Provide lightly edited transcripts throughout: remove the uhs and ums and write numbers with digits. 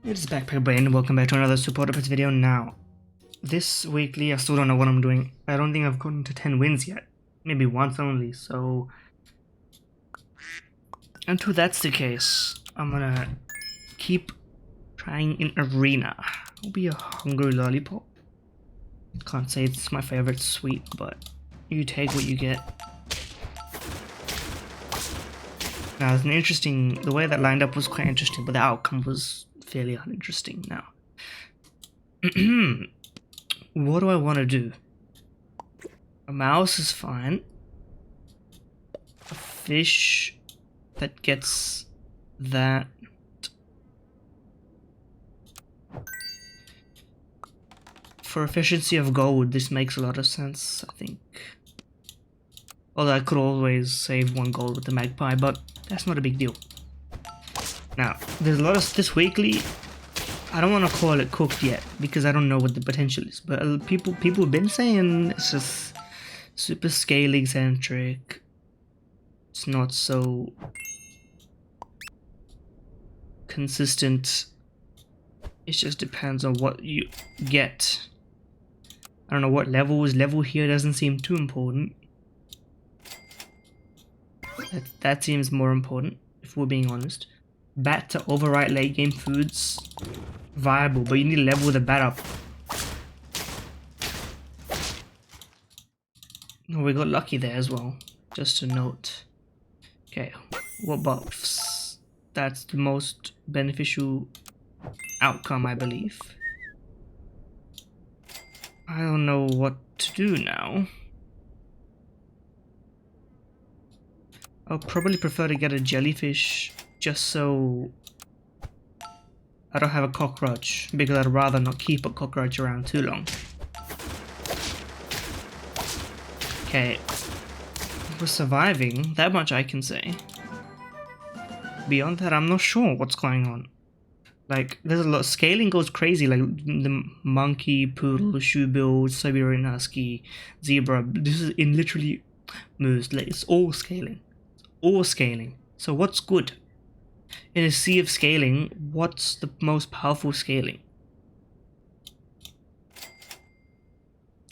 It's Backpack Brain and welcome back to another Supporter Pets video. Now, this weekly I still don't know what I'm doing. I don't think I've gotten to 10 wins yet. Maybe once only, so... Until that's the case, I'm gonna keep trying in Arena. I'll be a hungry lollipop. Can't say it's my favorite sweet, but you take what you get. Now, it's an interesting... The way that lined up was quite interesting, but the outcome was fairly uninteresting now. What do I want to do? A mouse is fine. A fish that gets that. For efficiency of gold, this makes a lot of sense, I think. Although I could always save 1 gold with the magpie, but that's not a big deal. Now, there's a lot of this weekly. I don't want to call it cooked yet because I don't know what the potential is. But people have been saying it's just super scaling centric. It's not so consistent. It just depends on what you get. I don't know what level is. Level here doesn't seem too important. That seems more important, if we're being honest. Bat to overwrite late game foods, viable, but you need to level the bat up. Oh, we got lucky there as well, just a note. Okay, what buffs? That's the most beneficial outcome, I believe. I don't know what to do now. I'll probably prefer to get a jellyfish just so I don't have a cockroach, because I'd rather not keep a cockroach around too long. Okay, we're surviving, that much I can say. Beyond that, I'm not sure what's going on. Like, there's a lot, scaling goes crazy, like the monkey, poodle, shoebill, Siberian husky, zebra. This is in literally moves, like, it's all scaling. All scaling. So what's good? In a sea of scaling, what's the most powerful scaling?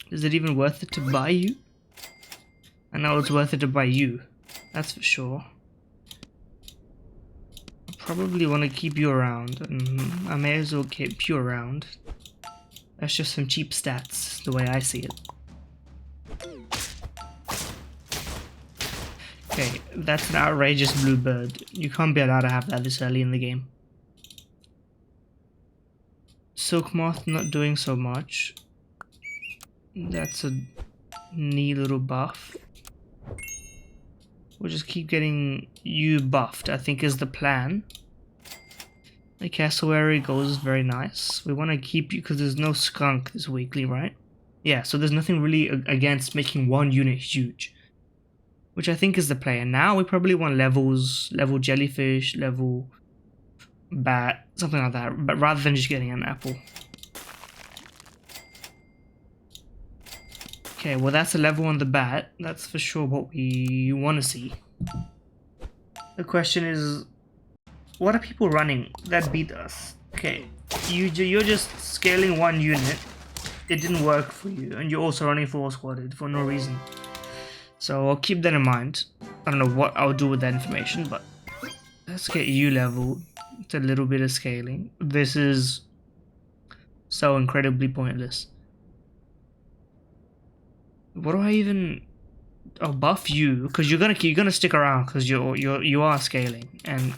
Is it even worth it to buy you? I know it's worth it to buy you, that's for sure. I probably want to keep you around, and I may as well keep you around. That's just some cheap stats, the way I see it. Okay, that's an outrageous bluebird. You can't be allowed to have that this early in the game. Silk moth not doing so much. That's a neat little buff. We'll just keep getting you buffed, I think is the plan. The cassowary goes very nice. We want to keep you because there's no skunk this weekly, right? Yeah, so there's nothing really against making 1 unit huge. Which I think is the play. And now we probably want levels, level jellyfish, level bat, something like that. But rather than just getting an apple. Okay, well that's a level on the bat. That's for sure what we want to see. The question is, what are people running that beat us? Okay, you're just scaling 1 unit. It didn't work for you. And you're also running 4 squadded for no reason. So I'll keep that in mind. I don't know what I'll do with that information, but let's get you leveled. It's a little bit of scaling. This is so incredibly pointless. What do I even? I'll buff you because you're gonna stick around because you are scaling, and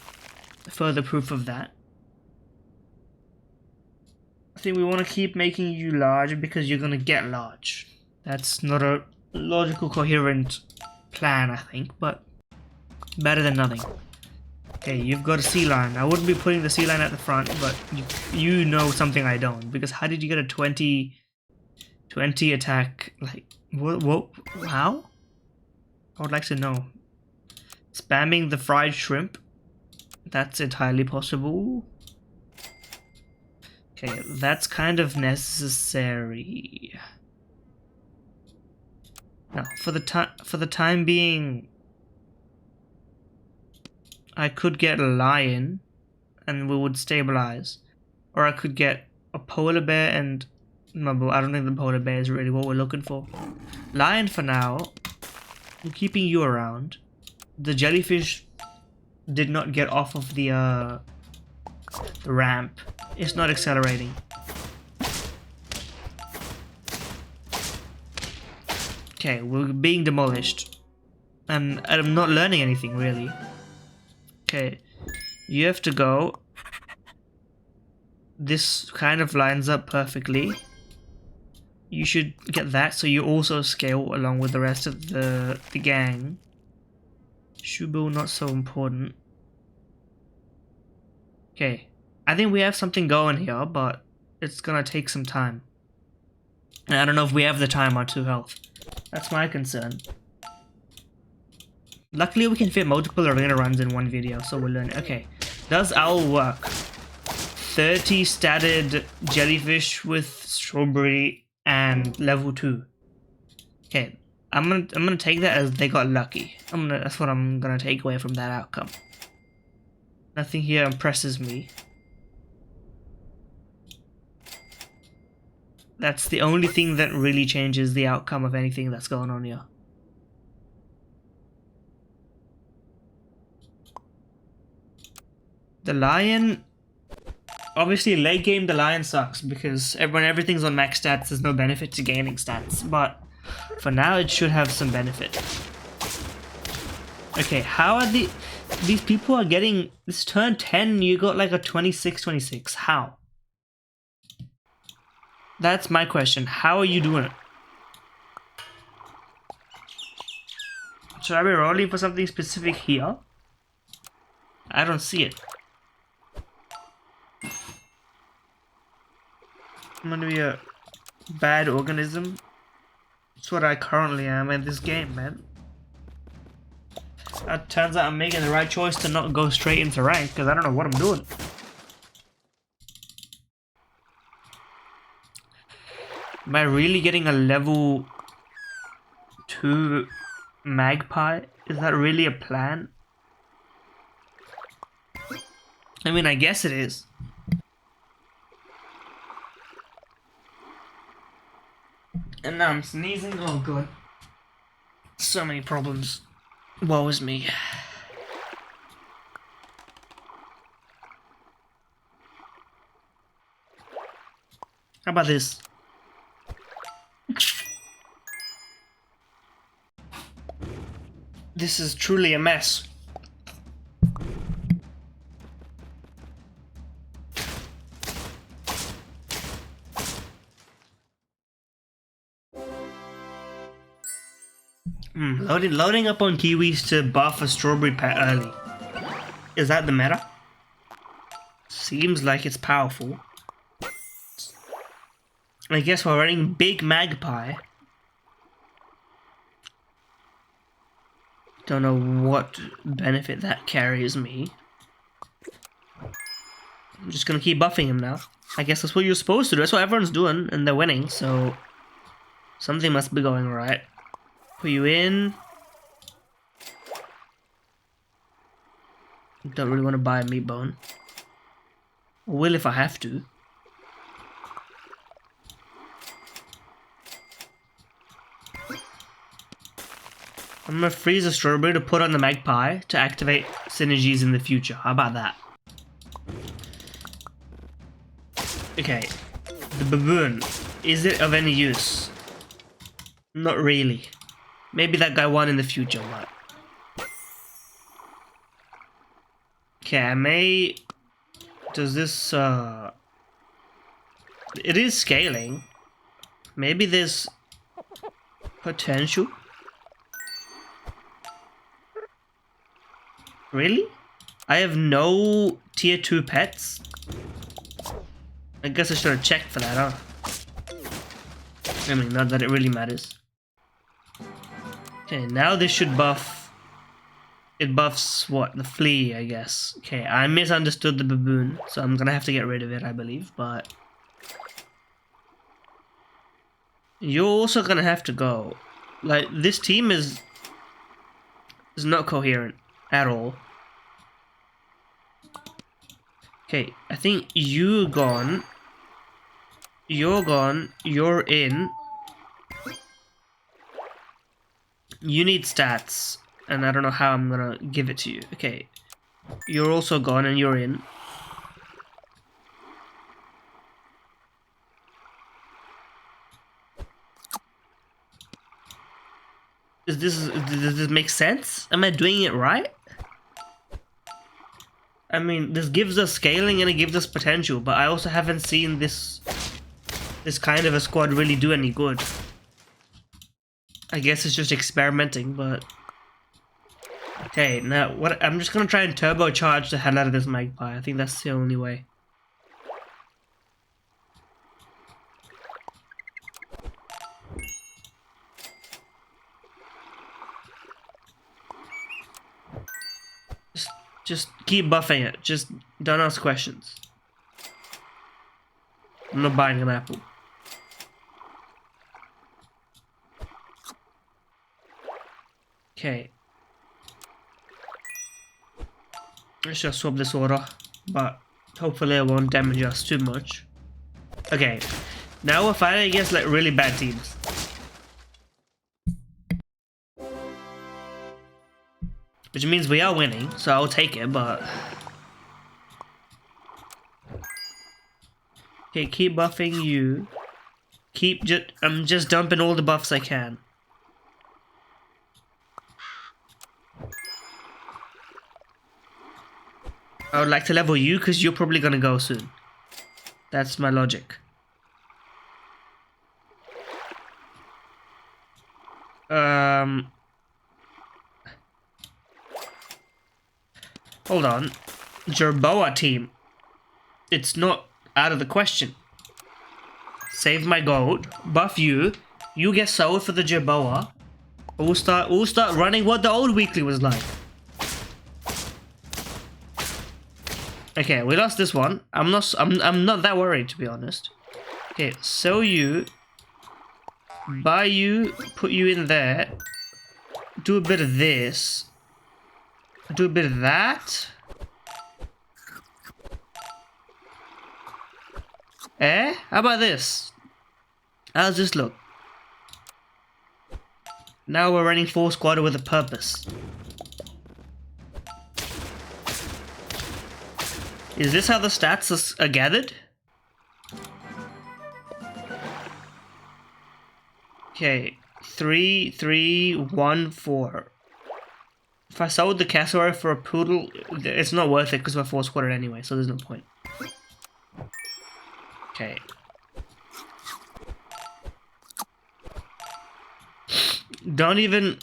further proof of that. I think we want to keep making you large because you're gonna get large. That's not a logical, coherent plan, I think, but better than nothing. Okay, you've got a sea lion. I wouldn't be putting the sea lion at the front, but you know something I don't, because how did you get a 20 attack? Like, what, how? I would like to know. Spamming the fried shrimp, that's entirely possible. Okay, that's kind of necessary. Now, for the time being, I could get a lion, and we would stabilize. Or I could get a polar bear and... No, but I don't think the polar bear is really what we're looking for. Lion for now. I'm keeping you around. The jellyfish did not get off of the ramp. It's not accelerating. Okay, we're being demolished. And I'm not learning anything, really. Okay, you have to go. This kind of lines up perfectly. You should get that so you also scale along with the rest of the gang. Shubu, not so important. Okay, I think we have something going here, but it's gonna take some time. And I don't know if we have the time on 2 health. That's my concern. Luckily we can fit multiple arena runs in one video, so we'll learn. Okay, does owl work? 30 statted jellyfish with strawberry and level 2. Okay, I'm gonna take that as they got lucky. That's what I'm gonna take away from that outcome. Nothing here impresses me. That's the only thing that really changes the outcome of anything that's going on here. The lion... Obviously, late game, the lion sucks because when everything's on max stats, there's no benefit to gaining stats. But for now, it should have some benefit. Okay, how are these people are getting... This turn 10, you got like a 26-26. How? That's my question. How are you doing it? Should I be rolling for something specific here? I don't see it. I'm gonna be a bad organism. That's what I currently am in this game, man. It turns out I'm making the right choice to not go straight into rank because I don't know what I'm doing. Am I really getting a level 2 magpie? Is that really a plan? I mean, I guess it is. And now I'm sneezing. Oh god. So many problems. Woe is me. How about this? This is truly a mess. Loading up on kiwis to buff a strawberry pet early. Is that the meta? Seems like it's powerful. I guess we're running big magpie. Don't know what benefit that carries me. I'm just gonna keep buffing him now. I guess that's what you're supposed to do. That's what everyone's doing, and they're winning, so something must be going right. Put you in. Don't really want to buy a meat bone. I will if I have to. I'm gonna freeze a strawberry to put on the magpie to activate synergies in the future. How about that? Okay. The baboon. Is it of any use? Not really. Maybe that guy won in the future, but... Okay, I may... Does this, It is scaling. Maybe there's... potential? Really? I have no tier 2 pets? I guess I should have checked for that, huh? I mean, not that it really matters. Okay, now this should buff... It buffs, what? The flea, I guess. Okay, I misunderstood the baboon, so I'm gonna have to get rid of it, I believe, but... You're also gonna have to go. Like, this team is not coherent at all. Okay, I think you gone. You're gone. You're in. You need stats. And I don't know how I'm gonna give it to you. Okay. You're also gone and you're in. Does this make sense? Am I doing it right? I mean, this gives us scaling and it gives us potential, but I also haven't seen this kind of a squad really do any good. I guess it's just experimenting, but... Okay, now, what? I'm just gonna try and turbocharge the hell out of this magpie. I think that's the only way. Just keep buffing it. Just don't ask questions. I'm not buying an apple. Okay. Let's just swap this order, but hopefully it won't damage us too much. Okay. Now we're fighting against like really bad teams. Which means we are winning, so I'll take it, but... Okay, keep buffing you. I'm just dumping all the buffs I can. I would like to level you because you're probably gonna go soon. That's my logic. Hold on. Jerboa team. It's not out of the question. Save my gold. Buff you. You get sold for the Jerboa. We'll start running what the old weekly was like. Okay, we lost this one. I'm not that worried, to be honest. Okay, sell you. Buy you. Put you in there. Do a bit of this. Do a bit of that. Eh? How about this? How does this look? Now we're running full squad with a purpose. Is this how the stats are gathered? Okay, 3, 3, 1, 4. If I sold the cassowary for a poodle, it's not worth it because we're full squatted anyway, so there's no point. Okay. Don't even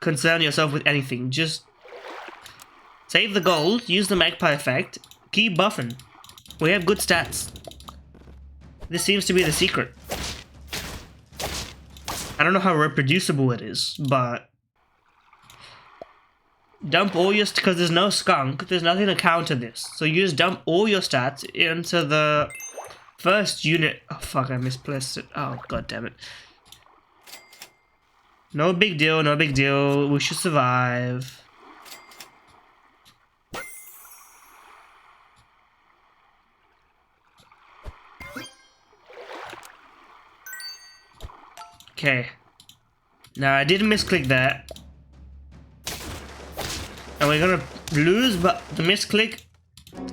concern yourself with anything. Just save the gold, use the magpie effect, keep buffing. We have good stats. This seems to be the secret. I don't know how reproducible it is, but dump all your because there's no skunk, there's nothing to counter this. So you just dump all your stats into the first unit. Oh fuck, I misplaced it. Oh god damn it. No big deal, no big deal. We should survive. Okay. Now I did misclick that. And we're gonna lose, but the misclick,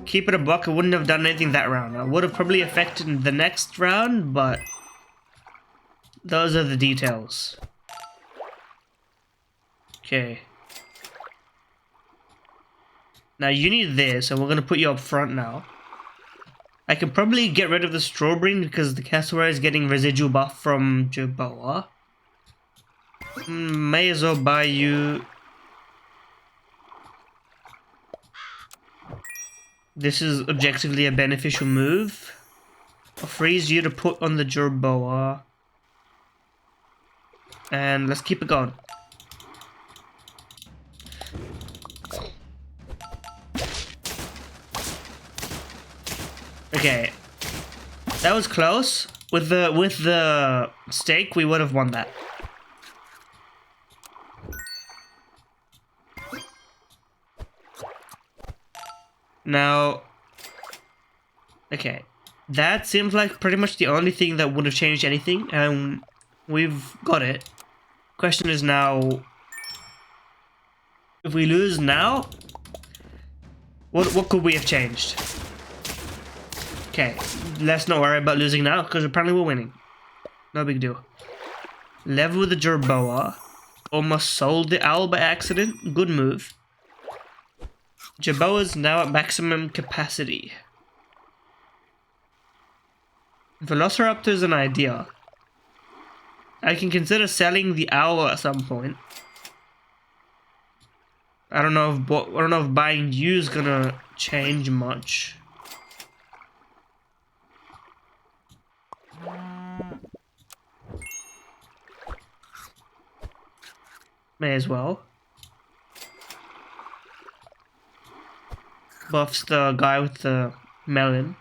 keep it a buck, it wouldn't have done anything that round. It would have probably affected the next round, but those are the details. Okay. Now you need this, and we're gonna put you up front now. I can probably get rid of the strawberry because the cassowary is getting residual buff from Jerboa. May as well buy you. This is objectively a beneficial move. I'll freeze you to put on the Jerboa. And let's keep it going. Okay. That was close. With the stake, we would have won that. Now, Okay, that seems like pretty much the only thing that would have changed anything, and we've got it. Question is now, if we lose now, what could we have changed? Okay, let's not worry about losing now, because apparently we're winning. No big deal. Level with the Jerboa. Almost sold the owl by accident. Good move. Jerboa's now at maximum capacity. Velociraptor's an idea. I can consider selling the owl at some point. I don't know if buying you is gonna change much. May as well. Buffs the guy with the melon.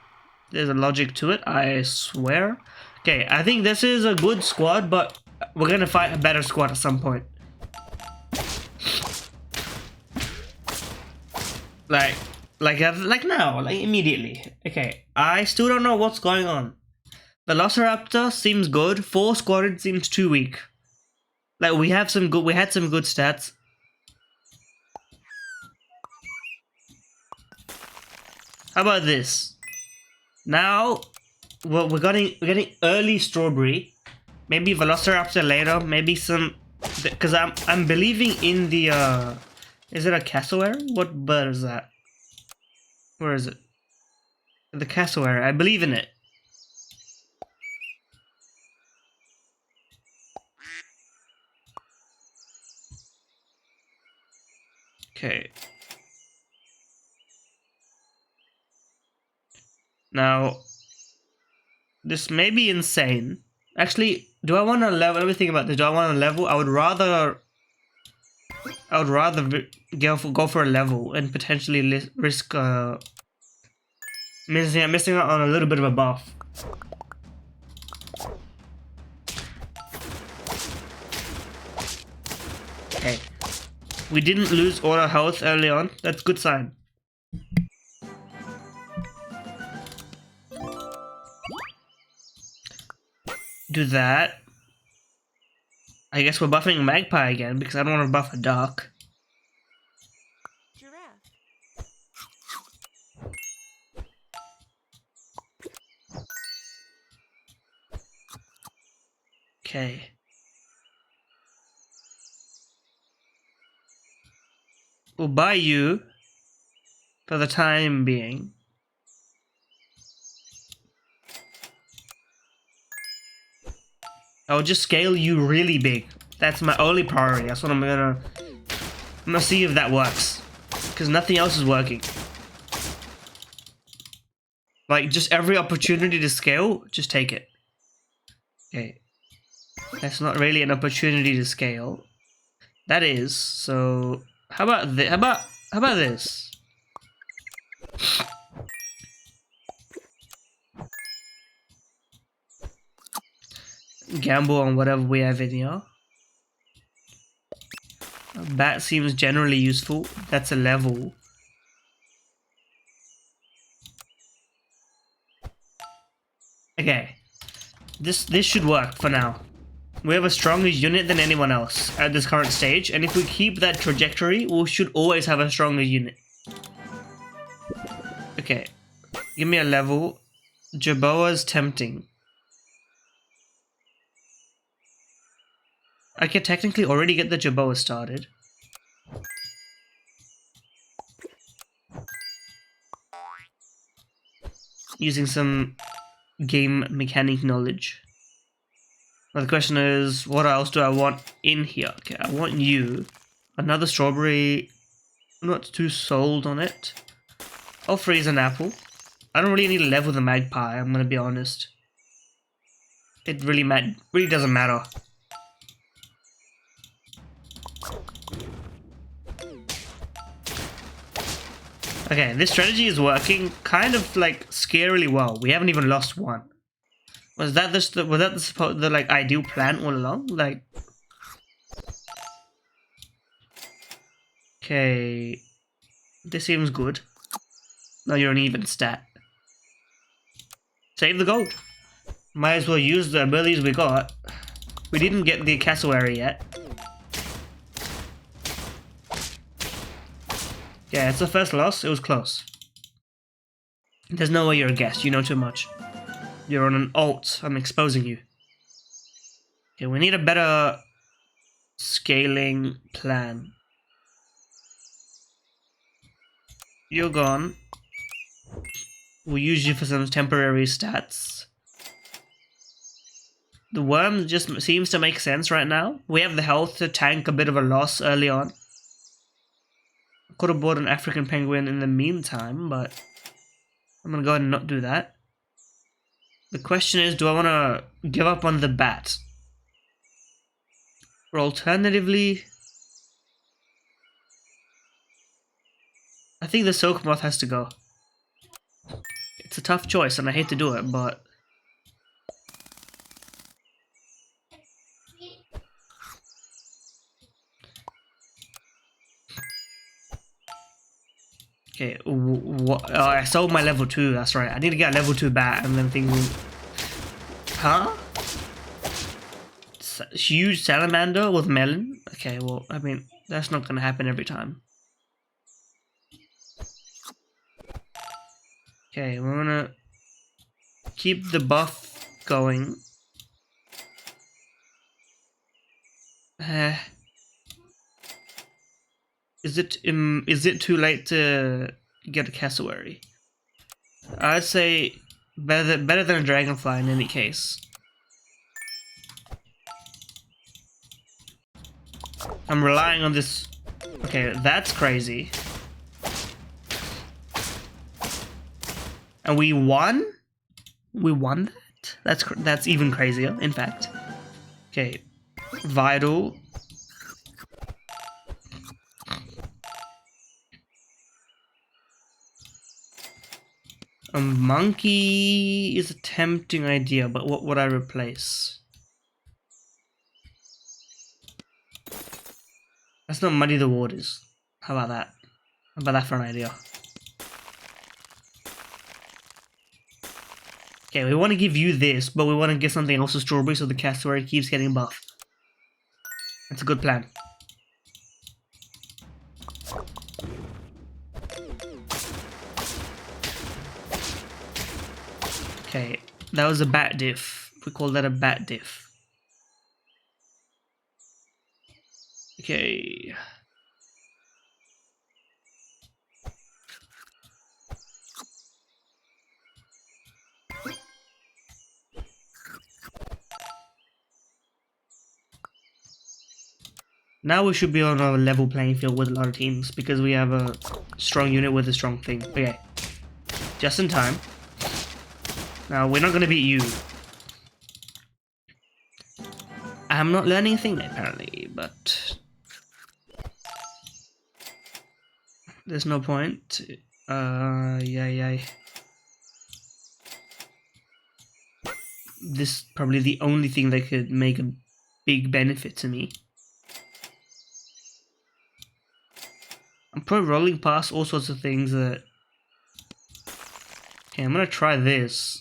There's a logic to it, I swear. Okay, I think this is a good squad, but we're gonna fight a better squad at some point. Like now, like immediately. Okay, I still don't know what's going on. Velociraptor seems good. 4 squadron seems too weak. Like we had some good stats. How about this? Now, well, we're getting early strawberry. Maybe Velociraptor later. Maybe some, because I'm believing in the is it a cassowary? What bird is that? Where is it? The cassowary. I believe in it. Okay. Now, this may be insane. Actually, do I want to level? Let me think about this. Do I want to level? I would rather go for a level and potentially risk missing out on a little bit of a buff. Okay, we didn't lose all our health early on. That's a good sign. Do that. I guess we're buffing Magpie again because I don't want to buff a duck. Giraffe. Okay. We'll buy you for the time being. I'll just scale you really big. That's my only priority. That's what I'm gonna see if that works. Because nothing else is working. Like, just every opportunity to scale, just take it. Okay. That's not really an opportunity to scale. That is, so how about this? How about this? Gamble on whatever we have in here. A bat seems generally useful. That's a level. Okay. This should work for now. We have a stronger unit than anyone else at this current stage, and if we keep that trajectory, we should always have a stronger unit. Okay. Give me a level. Jerboa's tempting. I can technically already get the Jerboa started. Using some game mechanic knowledge. Well, the question is, what else do I want in here? Okay, I want you. Another strawberry. I'm not too sold on it. I'll freeze an apple. I don't really need to level the magpie, I'm gonna be honest. It really doesn't matter. Okay, this strategy is working kind of like scarily well. We haven't even lost one. Was that the like ideal plan all along? Like, okay, this seems good. No, you're an even stat. save the gold. Might as well use the abilities we got. We didn't get the cassowary yet. Yeah, it's the first loss. It was close. There's no way you're a guest. You know too much. You're on an alt. I'm exposing you. Okay, we need a better scaling plan. You're gone. We'll use you for some temporary stats. The worm just seems to make sense right now. We have the health to tank a bit of a loss early on. Could have bought an African penguin in the meantime, but I'm gonna go ahead and not do that. The question is, do I want to give up on the bat? Or alternatively, I think the silk moth has to go. It's a tough choice and I hate to do it, but okay, I sold my level 2, that's right. I need to get a level 2 bat and then things will... Huh? Huge salamander with melon? Okay, well, I mean, that's not gonna happen every time. Okay, we're gonna keep the buff going. Is it too late to get a cassowary? I'd say better than a dragonfly in any case. I'm relying on this. Okay, that's crazy. And we won? We won that? That's even crazier, in fact. Okay, vital. A monkey is a tempting idea, but what would I replace? Let's not muddy the waters. How about that? How about that for an idea? Okay, we want to give you this, but we want to give something else to strawberry so the cassowary keeps getting buff. That's a good plan. Okay, that was a bat diff. We call that a bat diff. Okay. Now we should be on a level playing field with a lot of teams because we have a strong unit with a strong thing. Okay. Just in time. Now, we're not going to beat you. I'm not learning a thing, apparently, but... there's no point. Yeah. This is probably the only thing that could make a big benefit to me. I'm probably rolling past all sorts of things that... Okay, I'm going to try this.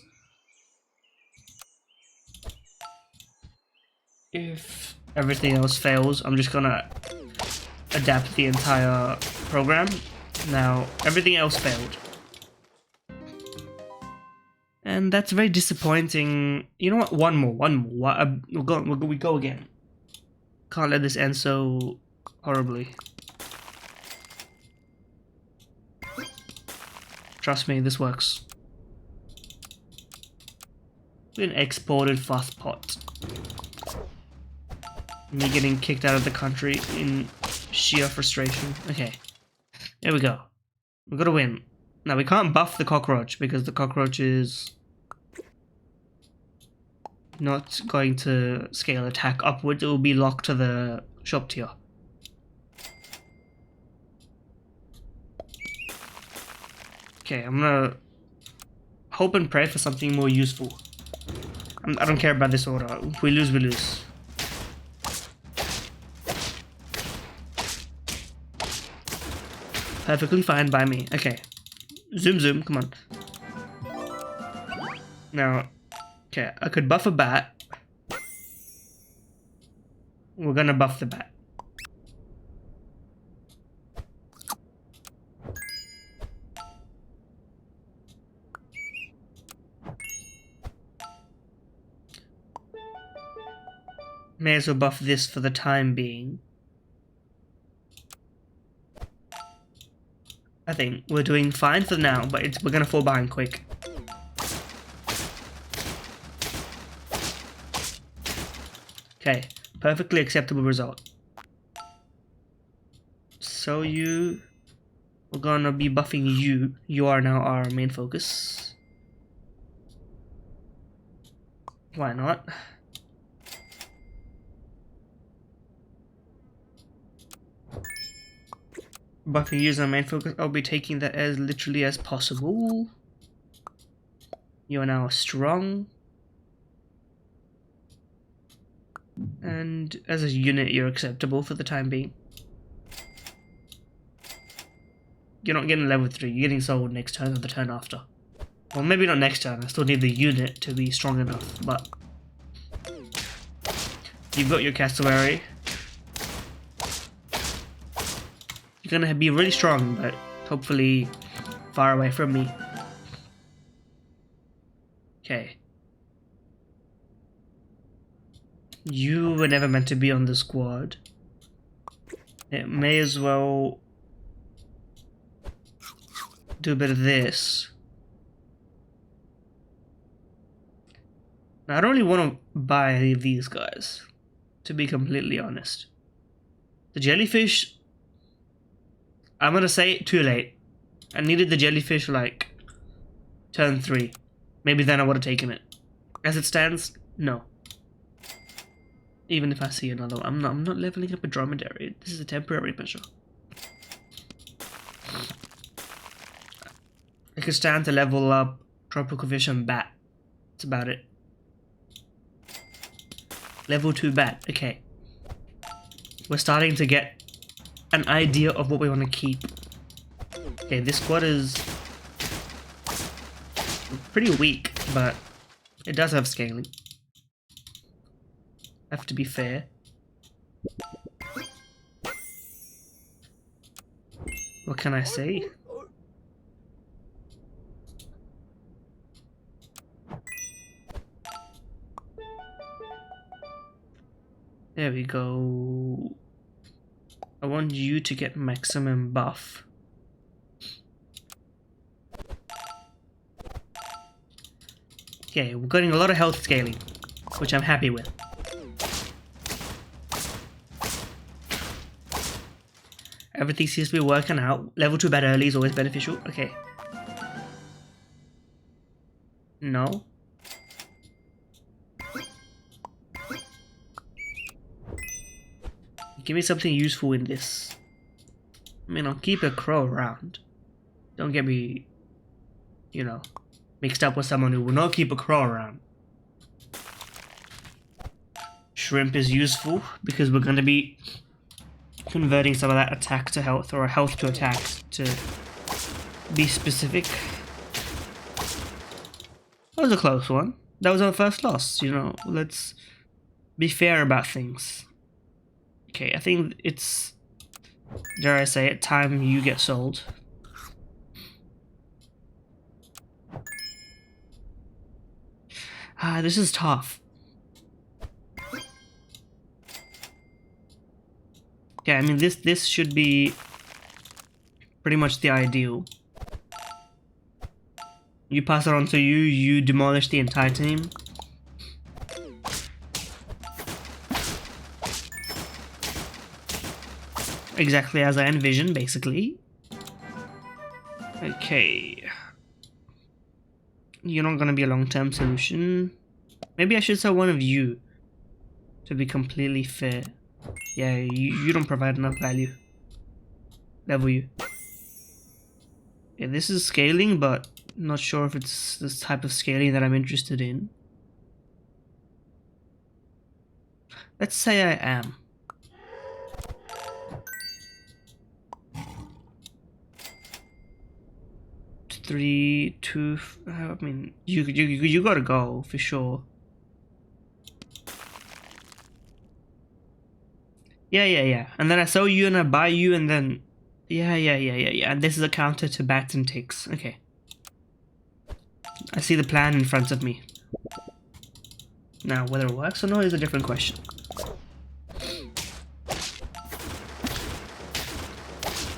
If everything else fails, I'm just gonna adapt the entire program. Now, everything else failed. And that's very disappointing. You know what? One more. We go again. Can't let this end so horribly. Trust me, this works. An exported fast pot. Me getting kicked out of the country in sheer frustration. Okay, there we go. We gotta win. Now we can't buff the cockroach because the cockroach is not going to scale attack upwards. It will be locked to the shop tier. Okay, I'm gonna hope and pray for something more useful. I don't care about this order. If we lose, we lose. Perfectly fine by me. Okay. Zoom, come on. Now, okay, I could buff a bat. We're gonna buff the bat. May as well buff this for the time being. I think we're doing fine for now, but we're gonna fall behind quick. Okay, perfectly acceptable result. So we're gonna be buffing you. You are now our main focus. Why not? Buffing you is our main focus. I'll be taking that as literally as possible. You are now strong. And as a unit, you're acceptable for the time being. You're not getting level 3, you're getting sold next turn or the turn after. Well, maybe not next turn, I still need the unit to be strong enough, but... You've got your cassowary. You're gonna be really strong, but hopefully far away from me. Okay. You were never meant to be on the squad. It may as well do a bit of this. Now, I don't really want to buy any of these guys, to be completely honest. The jellyfish, I'm gonna say too late. I needed the jellyfish like turn 3. Maybe then I would have taken it. As it stands, no. Even if I see another one, I'm not leveling up a dromedary. This is a temporary measure. I could stand to level up tropical fish and bat. That's about it. Level 2 bat. Okay. We're starting to get an idea of what we want to keep. Okay, this squad is pretty weak, but it does have scaling. Have to be fair. What can I say? There we go. I want you to get maximum buff. Okay, we're getting a lot of health scaling, which I'm happy with. Everything seems to be working out. Level 2 bat early is always beneficial. Okay. No. Give me something useful in this. I mean, I'll keep a crow around. Don't get me, you know, mixed up with someone who will not keep a crow around. Shrimp is useful because we're going to be converting some of that attack to health, or health to attack, to be specific. That was a close one. That was our first loss, you know. Let's be fair about things. Okay, I think it's, dare I say it, time you get sold. This is tough. Yeah, I mean, this should be pretty much the ideal. You pass it on to you, you demolish the entire team. Exactly as I envisioned, basically. Okay. You're not gonna be a long-term solution. Maybe I should sell one of you, to be completely fair. Yeah, you don't provide enough value. Level you. Yeah, this is scaling, but not sure if it's this type of scaling that I'm interested in. Let's say I am. 3, 2. I mean, you gotta go for sure. Yeah. And then I sell you and I buy you and then yeah. And this is a counter to bats and ticks. Okay. I see the plan in front of me. Now, whether it works or not is a different question.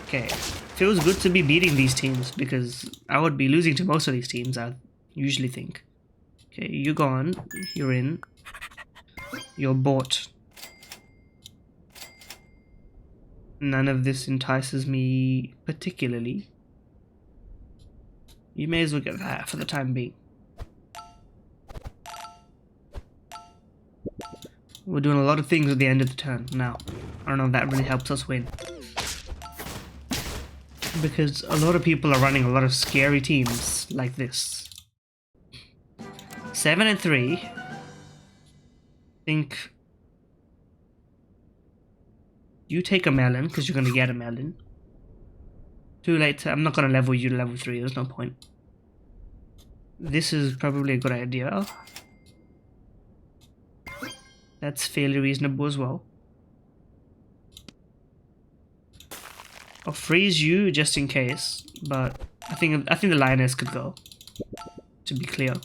Okay. Feels good to be beating these teams because I would be losing to most of these teams, I usually think. Okay, you're gone. You're in. You're bought. None of this entices me particularly. You may as well get that for the time being. We're doing a lot of things at the end of the turn now. I don't know if that really helps us win. Because a lot of people are running a lot of scary teams like this. 7 and 3. I think you take a melon because you're going to get a melon. Too late. I'm not going to level you to level 3. There's no point. This is probably a good idea. That's fairly reasonable as well. I'll freeze you just in case, but I think the lioness could go. To be clear,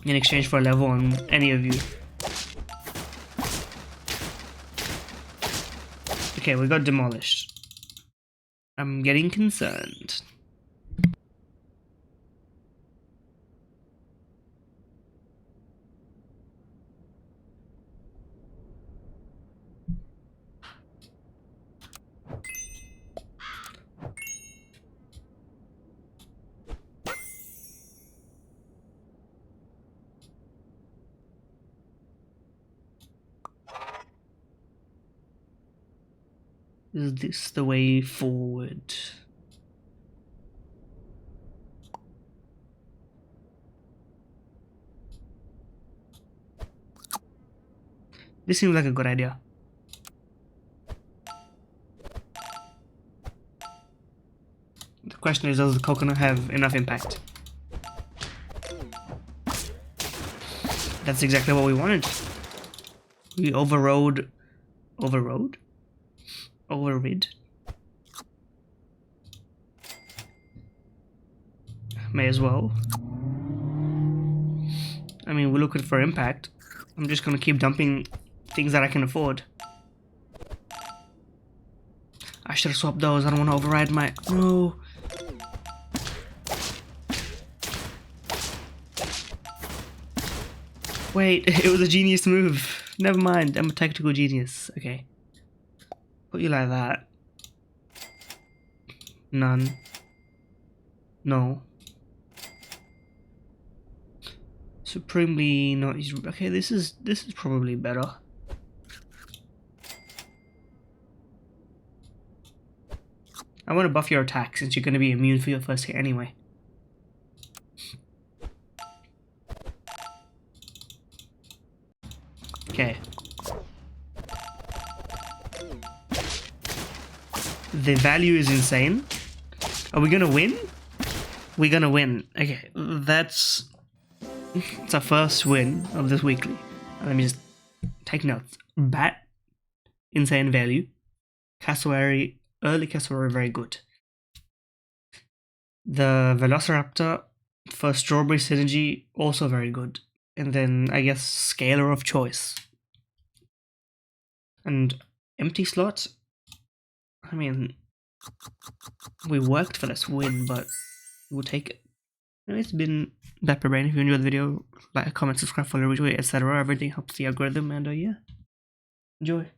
in exchange for a level on any of you. Okay, we got demolished. I'm getting concerned. Is this the way forward? This seems like a good idea. The question is, does the coconut have enough impact? That's exactly what we wanted. We overrid. May as well. I mean, we're looking for impact. I'm just gonna keep dumping things that I can afford. I should have swapped those. I don't want to override my... No. Wait, it was a genius move. Never mind, I'm a tactical genius. Okay. Put you like that. None. No. Supremely not easy. Okay, this is probably better. I want to buff your attack since you're going to be immune for your first hit anyway. Okay. The value is insane. Are we gonna win? We're gonna win. Okay, it's our first win of this weekly. Let me just take notes. Bat, insane value. Cassowary, early cassowary, very good. The Velociraptor for strawberry synergy, also very good. And then I guess scalar of choice. And empty slot. I mean, we worked for this win, but we'll take it. Anyway, it's been Bepperbrain. If you enjoyed the video, like, comment, subscribe, follow, retweet, etc. Everything helps the algorithm, and yeah, enjoy.